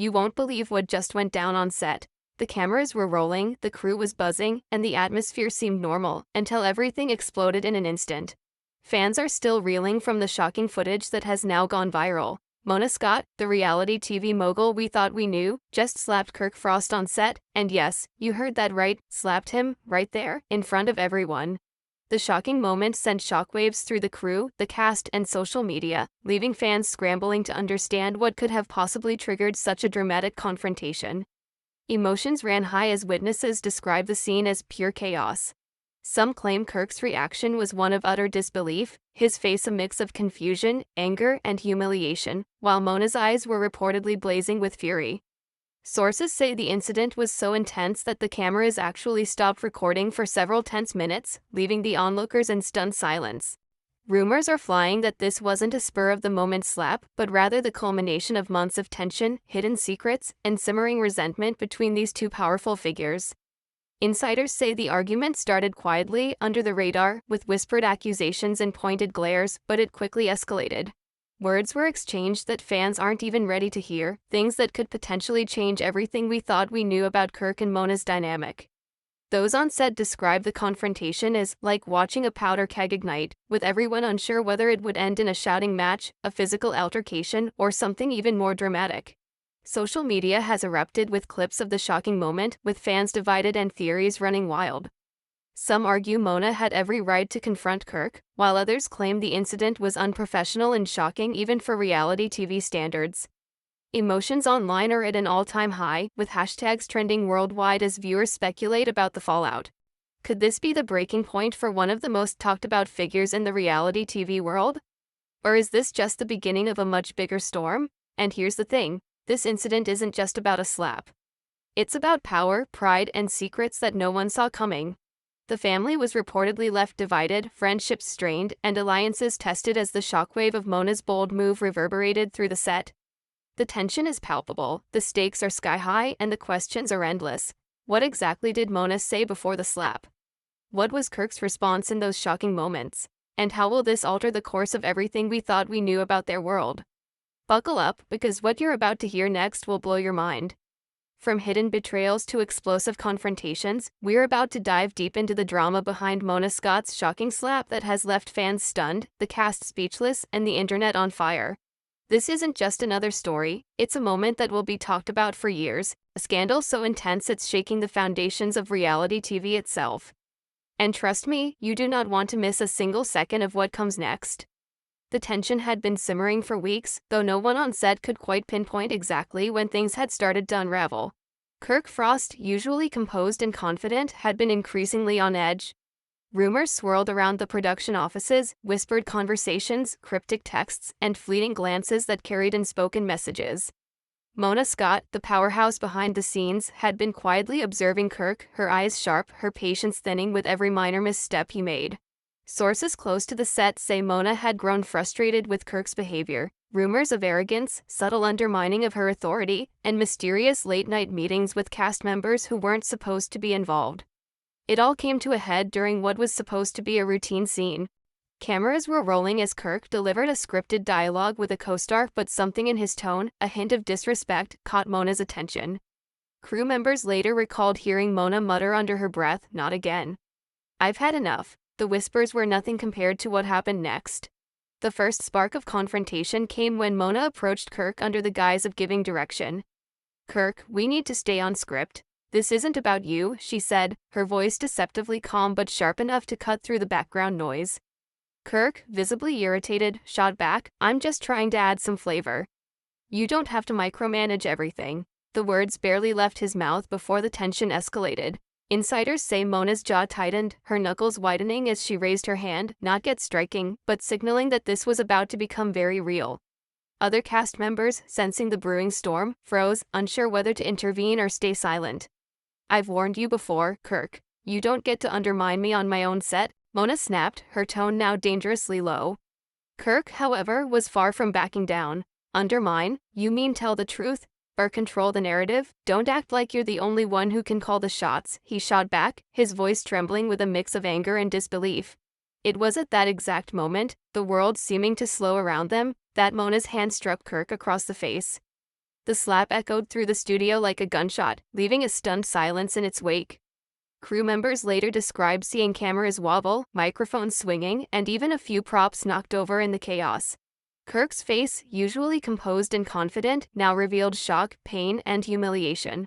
You won't believe what just went down on set. The cameras were rolling, the crew was buzzing, and the atmosphere seemed normal, until everything exploded in an instant. Fans are still reeling from the shocking footage that has now gone viral. Mona Scott, the reality TV mogul we thought we knew, just slapped Kirk Frost on set, and yes, you heard that right, slapped him, right there, in front of everyone. The shocking moment sent shockwaves through the crew, the cast, and social media, leaving fans scrambling to understand what could have possibly triggered such a dramatic confrontation. Emotions ran high as witnesses described the scene as pure chaos. Some claim Kirk's reaction was one of utter disbelief, his face a mix of confusion, anger, and humiliation, while Mona's eyes were reportedly blazing with fury. Sources say the incident was so intense that the cameras actually stopped recording for several tense minutes, leaving the onlookers in stunned silence. Rumors are flying that this wasn't a spur-of-the-moment slap, but rather the culmination of months of tension, hidden secrets, and simmering resentment between these two powerful figures. Insiders say the argument started quietly, under the radar, with whispered accusations and pointed glares, but it quickly escalated. Words were exchanged that fans aren't even ready to hear, things that could potentially change everything we thought we knew about Kirk and Mona's dynamic. Those on set describe the confrontation as like watching a powder keg ignite, with everyone unsure whether it would end in a shouting match, a physical altercation, or something even more dramatic. Social media has erupted with clips of the shocking moment, with fans divided and theories running wild. Some argue Mona had every right to confront Kirk, while others claim the incident was unprofessional and shocking even for reality TV standards. Emotions online are at an all-time high, with hashtags trending worldwide as viewers speculate about the fallout. Could this be the breaking point for one of the most talked-about figures in the reality TV world? Or is this just the beginning of a much bigger storm? And here's the thing, this incident isn't just about a slap. It's about power, pride, and secrets that no one saw coming. The family was reportedly left divided, friendships strained, and alliances tested as the shockwave of Mona's bold move reverberated through the set. The tension is palpable, the stakes are sky-high, and the questions are endless. What exactly did Mona say before the slap? What was Kirk's response in those shocking moments? And how will this alter the course of everything we thought we knew about their world? Buckle up, because what you're about to hear next will blow your mind. From hidden betrayals to explosive confrontations, we're about to dive deep into the drama behind Mona Scott's shocking slap that has left fans stunned, the cast speechless, and the internet on fire. This isn't just another story, it's a moment that will be talked about for years, a scandal so intense it's shaking the foundations of reality TV itself. And trust me, you do not want to miss a single second of what comes next. The tension had been simmering for weeks, though no one on set could quite pinpoint exactly when things had started to unravel. Kirk Frost, usually composed and confident, had been increasingly on edge. Rumors swirled around the production offices, whispered conversations, cryptic texts, and fleeting glances that carried unspoken messages. Mona Scott, the powerhouse behind the scenes, had been quietly observing Kirk, her eyes sharp, her patience thinning with every minor misstep he made. Sources close to the set say Mona had grown frustrated with Kirk's behavior. Rumors of arrogance, subtle undermining of her authority, and mysterious late-night meetings with cast members who weren't supposed to be involved. It all came to a head during what was supposed to be a routine scene. Cameras were rolling as Kirk delivered a scripted dialogue with a co-star, but something in his tone, a hint of disrespect, caught Mona's attention. Crew members later recalled hearing Mona mutter under her breath, "Not again." "I've had enough." The whispers were nothing compared to what happened next. The first spark of confrontation came when Mona approached Kirk under the guise of giving direction. "Kirk, we need to stay on script. This isn't about you," she said, her voice deceptively calm but sharp enough to cut through the background noise. Kirk, visibly irritated, shot back, "I'm just trying to add some flavor. You don't have to micromanage everything." The words barely left his mouth before the tension escalated. Insiders say Mona's jaw tightened, her knuckles widening as she raised her hand, not yet striking, but signaling that this was about to become very real. Other cast members, sensing the brewing storm, froze, unsure whether to intervene or stay silent. "I've warned you before, Kirk. You don't get to undermine me on my own set," Mona snapped, her tone now dangerously low. Kirk, however, was far from backing down. "Undermine? You mean tell the truth? Or control the narrative? Don't act like you're the only one who can call the shots," he shot back, his voice trembling with a mix of anger and disbelief. It was at that exact moment, the world seeming to slow around them, that Mona's hand struck Kirk across the face. the slap echoed through the studio like a gunshot, leaving a stunned silence in its wake. Crew members later described seeing cameras wobble, microphones swinging, and even a few props knocked over in the chaos. Kirk's face, usually composed and confident, now revealed shock, pain, and humiliation.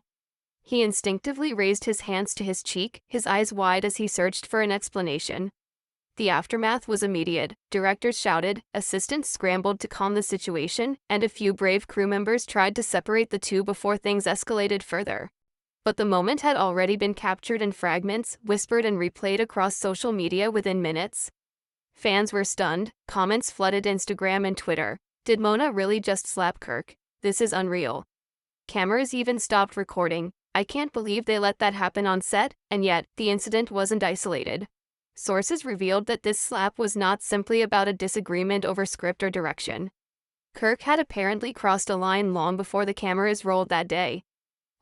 He instinctively raised his hands to his cheek, his eyes wide as he searched for an explanation. The aftermath was immediate. Directors shouted, assistants scrambled to calm the situation, and a few brave crew members tried to separate the two before things escalated further. But the moment had already been captured in fragments, whispered and replayed across social media within minutes. Fans were stunned, comments flooded Instagram and Twitter. Did Mona really just slap Kirk? This is unreal. Cameras even stopped recording. I can't believe they let that happen on set, and yet, the incident wasn't isolated. Sources revealed that this slap was not simply about a disagreement over script or direction. Kirk had apparently crossed a line long before the cameras rolled that day.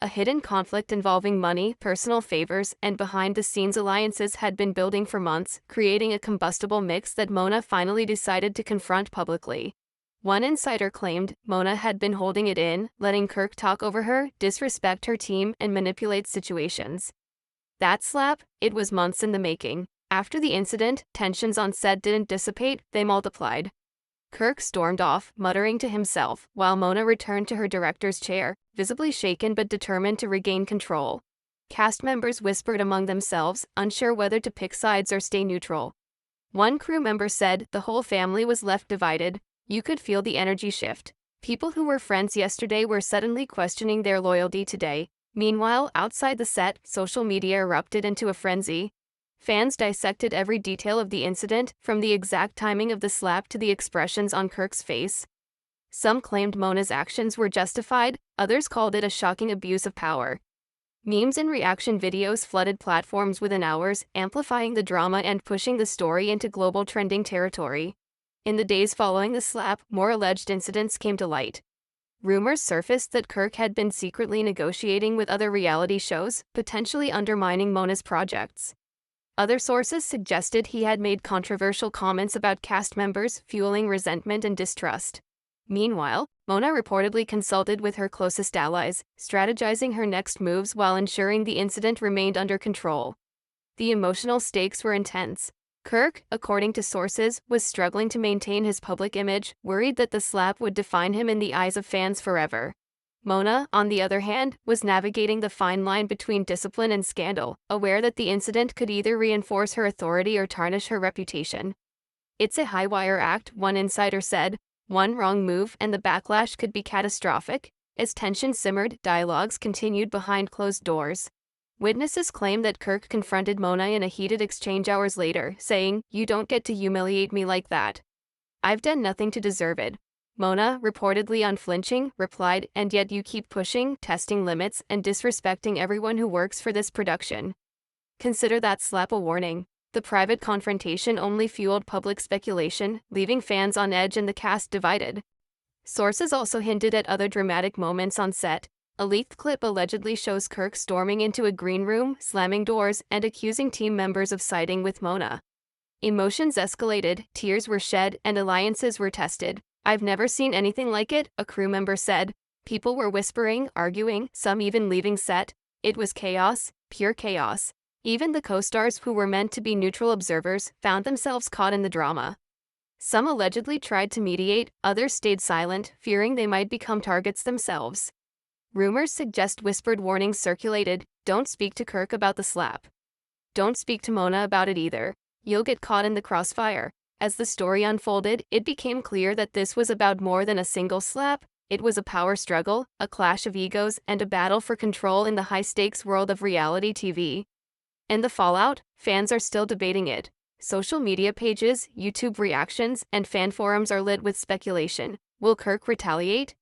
A hidden conflict involving money, personal favors, and behind-the-scenes alliances had been building for months, creating a combustible mix that Mona finally decided to confront publicly. One insider claimed Mona had been holding it in, letting Kirk talk over her, disrespect her team, and manipulate situations. That slap, it was months in the making. After the incident, tensions on set didn't dissipate, they multiplied. Kirk stormed off, muttering to himself, while Mona returned to her director's chair, visibly shaken but determined to regain control. Cast members whispered among themselves, unsure whether to pick sides or stay neutral. One crew member said the whole family was left divided. You could feel the energy shift. People who were friends yesterday were suddenly questioning their loyalty today. Meanwhile, outside the set, social media erupted into a frenzy. Fans dissected every detail of the incident, from the exact timing of the slap to the expressions on Kirk's face. Some claimed Mona's actions were justified, others called it a shocking abuse of power. Memes and reaction videos flooded platforms within hours, amplifying the drama and pushing the story into global trending territory. In the days following the slap, more alleged incidents came to light. Rumors surfaced that Kirk had been secretly negotiating with other reality shows, potentially undermining Mona's projects. Other sources suggested he had made controversial comments about cast members, fueling resentment and distrust. Meanwhile, Mona reportedly consulted with her closest allies, strategizing her next moves while ensuring the incident remained under control. The emotional stakes were intense. Kirk, according to sources, was struggling to maintain his public image, worried that the slap would define him in the eyes of fans forever. Mona, on the other hand, was navigating the fine line between discipline and scandal, aware that the incident could either reinforce her authority or tarnish her reputation. It's a high-wire act, one insider said. One wrong move and the backlash could be catastrophic. As tension simmered, dialogues continued behind closed doors. Witnesses claim that Kirk confronted Mona in a heated exchange hours later, saying, "You don't get to humiliate me like that. I've done nothing to deserve it." Mona, reportedly unflinching, replied, "And yet you keep pushing, testing limits, and disrespecting everyone who works for this production. Consider that slap a warning." The private confrontation only fueled public speculation, leaving fans on edge and the cast divided. Sources also hinted at other dramatic moments on set. A leaked clip allegedly shows Kirk storming into a green room, slamming doors, and accusing team members of siding with Mona. Emotions escalated, tears were shed, and alliances were tested. "I've never seen anything like it," a crew member said. People were whispering, arguing, some even leaving set. It was chaos, pure chaos. Even the co-stars who were meant to be neutral observers found themselves caught in the drama. Some allegedly tried to mediate, others stayed silent, fearing they might become targets themselves. Rumors suggest whispered warnings circulated. Don't speak to Kirk about the slap. Don't speak to Mona about it either. You'll get caught in the crossfire. As the story unfolded, it became clear that this was about more than a single slap. It was a power struggle, a clash of egos, and a battle for control in the high-stakes world of reality TV. And the fallout? Fans are still debating it. Social media pages, YouTube reactions, and fan forums are lit with speculation. Will Kirk retaliate?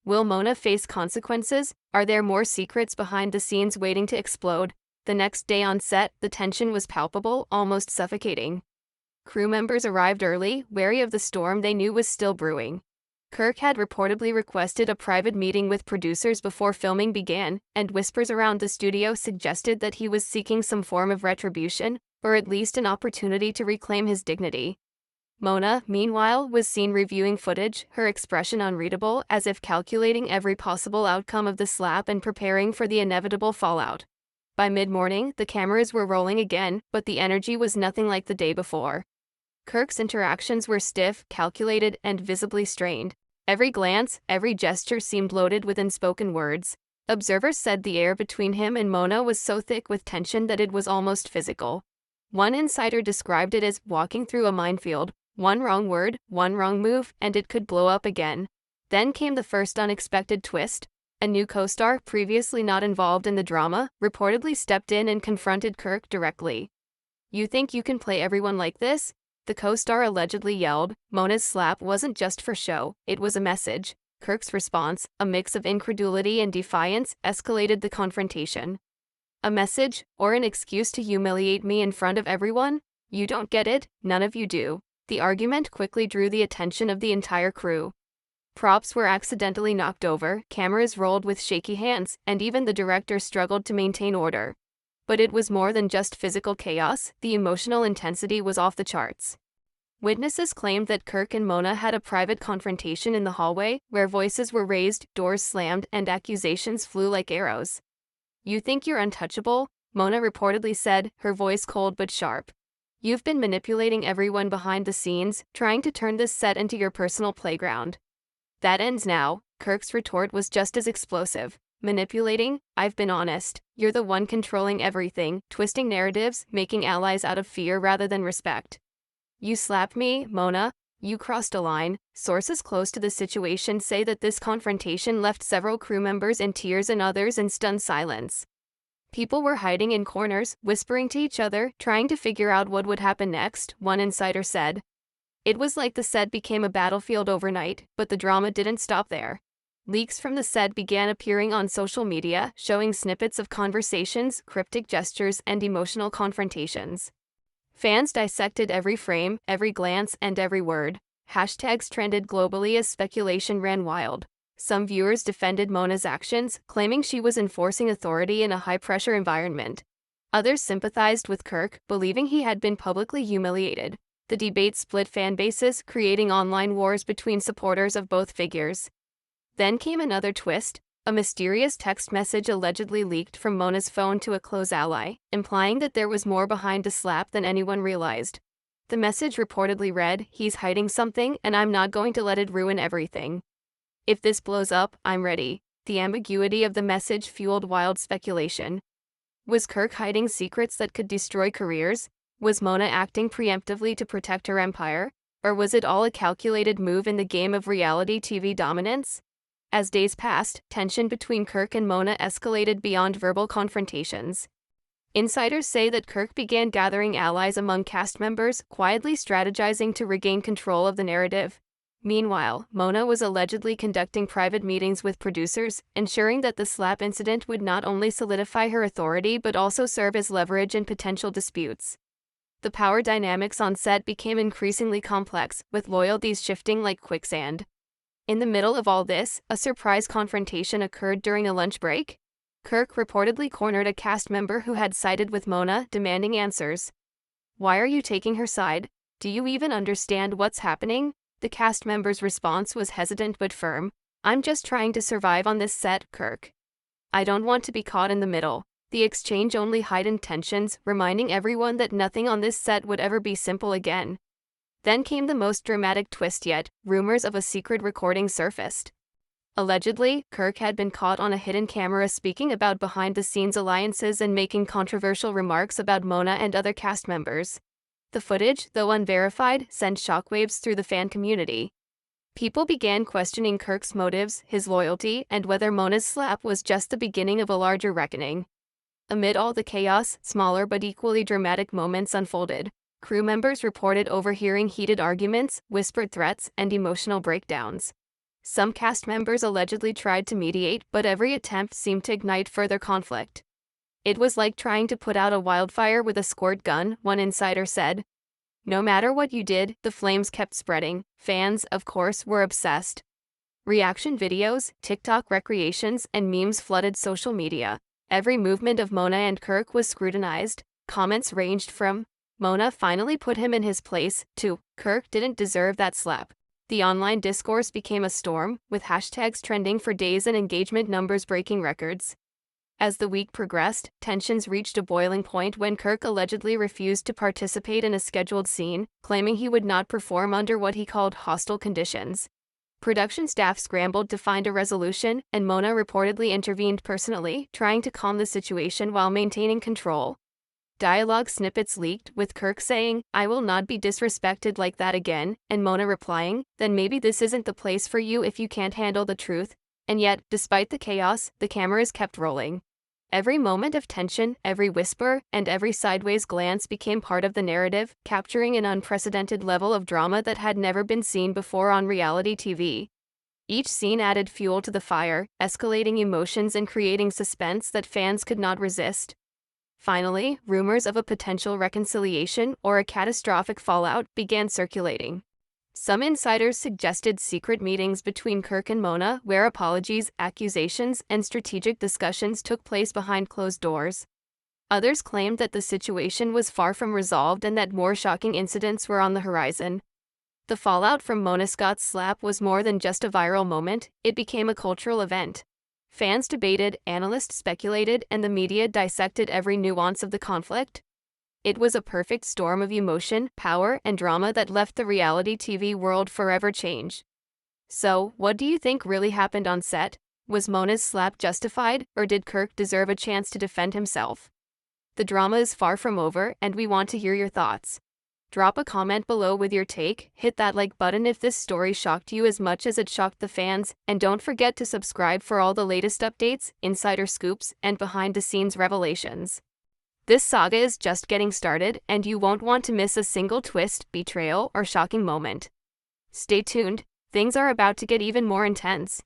Will Mona face consequences? Are there more secrets behind the scenes waiting to explode? The next day on set, the tension was palpable, almost suffocating. Crew members arrived early, wary of the storm they knew was still brewing. Kirk had reportedly requested a private meeting with producers before filming began, and whispers around the studio suggested that he was seeking some form of retribution, or at least an opportunity to reclaim his dignity. Mona, meanwhile, was seen reviewing footage, her expression unreadable, as if calculating every possible outcome of the slap and preparing for the inevitable fallout. By mid-morning, the cameras were rolling again, but the energy was nothing like the day before. Kirk's interactions were stiff, calculated, and visibly strained. Every glance, every gesture seemed loaded with unspoken words. Observers said the air between him and Mona was so thick with tension that it was almost physical. One insider described it as walking through a minefield. One wrong word, one wrong move, and it could blow up again. Then came the first unexpected twist. A new co-star, previously not involved in the drama, reportedly stepped in and confronted Kirk directly. "You think you can play everyone like this?" the co-star allegedly yelled. Mona's slap wasn't just for show, it was a message. Kirk's response, a mix of incredulity and defiance, escalated the confrontation. "A message, or an excuse to humiliate me in front of everyone? You don't get it, none of you do." The argument quickly drew the attention of the entire crew. Props were accidentally knocked over, cameras rolled with shaky hands, and even the director struggled to maintain order. But it was more than just physical chaos, the emotional intensity was off the charts. Witnesses claimed that Kirk and Mona had a private confrontation in the hallway, where voices were raised, doors slammed, and accusations flew like arrows. "You think you're untouchable?" Mona reportedly said, her voice cold but sharp. "You've been manipulating everyone behind the scenes, trying to turn this set into your personal playground." "That ends now." Kirk's retort was just as explosive. "Manipulating? I've been honest. You're the one controlling everything, twisting narratives, making allies out of fear rather than respect." "You slapped me, Mona. You crossed a line." Sources close to the situation say that this confrontation left several crew members in tears and others in stunned silence. People were hiding in corners, whispering to each other, trying to figure out what would happen next, one insider said. "It was like the set became a battlefield overnight, but the drama didn't stop there." Leaks from the set began appearing on social media, showing snippets of conversations, cryptic gestures, and emotional confrontations. Fans dissected every frame, every glance, and every word. Hashtags trended globally as speculation ran wild. Some viewers defended Mona's actions, claiming she was enforcing authority in a high-pressure environment. Others sympathized with Kirk, believing he had been publicly humiliated. The debate split fan bases, creating online wars between supporters of both figures. Then came another twist. A mysterious text message allegedly leaked from Mona's phone to a close ally, implying that there was more behind the slap than anyone realized. The message reportedly read, "He's hiding something, and I'm not going to let it ruin everything. If this blows up, I'm ready." The ambiguity of the message fueled wild speculation. Was Kirk hiding secrets that could destroy careers? Was Mona acting preemptively to protect her empire? Or was it all a calculated move in the game of reality TV dominance? As days passed, tension between Kirk and Mona escalated beyond verbal confrontations. Insiders say that Kirk began gathering allies among cast members, quietly strategizing to regain control of the narrative. Meanwhile, Mona was allegedly conducting private meetings with producers, ensuring that the slap incident would not only solidify her authority but also serve as leverage in potential disputes. The power dynamics on set became increasingly complex, with loyalties shifting like quicksand. In the middle of all this, a surprise confrontation occurred during a lunch break. Kirk reportedly cornered a cast member who had sided with Mona, demanding answers. "Why are you taking her side? Do you even understand what's happening?" The cast member's response was hesitant but firm. "I'm just trying to survive on this set, Kirk. I don't want to be caught in the middle." The exchange only heightened tensions, reminding everyone that nothing on this set would ever be simple again. Then came the most dramatic twist yet. Rumors of a secret recording surfaced. Allegedly, Kirk had been caught on a hidden camera speaking about behind-the-scenes alliances and making controversial remarks about Mona and other cast members. The footage, though unverified, sent shockwaves through the fan community. People began questioning Kirk's motives, his loyalty, and whether Mona's slap was just the beginning of a larger reckoning. Amid all the chaos, smaller but equally dramatic moments unfolded. Crew members reported overhearing heated arguments, whispered threats, and emotional breakdowns. Some cast members allegedly tried to mediate, but every attempt seemed to ignite further conflict. "It was like trying to put out a wildfire with a squirt gun," one insider said. No matter what you did, the flames kept spreading. Fans, of course, were obsessed. Reaction videos, TikTok recreations, and memes flooded social media. Every movement of Mona and Kirk was scrutinized. Comments ranged from, Mona finally put him in his place, too. Kirk didn't deserve that slap. The online discourse became a storm, with hashtags trending for days and engagement numbers breaking records. As the week progressed, tensions reached a boiling point when Kirk allegedly refused to participate in a scheduled scene, claiming he would not perform under what he called hostile conditions. Production staff scrambled to find a resolution, and Mona reportedly intervened personally, trying to calm the situation while maintaining control. Dialogue snippets leaked, with Kirk saying, "I will not be disrespected like that again," and Mona replying, "Then maybe this isn't the place for you if you can't handle the truth." And yet, despite the chaos, the cameras kept rolling. Every moment of tension, every whisper, and every sideways glance became part of the narrative, capturing an unprecedented level of drama that had never been seen before on reality TV. Each scene added fuel to the fire, escalating emotions and creating suspense that fans could not resist. Finally, rumors of a potential reconciliation or a catastrophic fallout began circulating. Some insiders suggested secret meetings between Kirk and Mona, where apologies, accusations, and strategic discussions took place behind closed doors. Others claimed that the situation was far from resolved and that more shocking incidents were on the horizon. The fallout from Mona Scott's slap was more than just a viral moment, it became a cultural event. Fans debated, analysts speculated, and the media dissected every nuance of the conflict. It was a perfect storm of emotion, power, and drama that left the reality TV world forever changed. So, what do you think really happened on set? Was Mona's slap justified, or did Kirk deserve a chance to defend himself? The drama is far from over, and we want to hear your thoughts. Drop a comment below with your take, hit that like button if this story shocked you as much as it shocked the fans, and don't forget to subscribe for all the latest updates, insider scoops, and behind-the-scenes revelations. This saga is just getting started, and you won't want to miss a single twist, betrayal, or shocking moment. Stay tuned, things are about to get even more intense.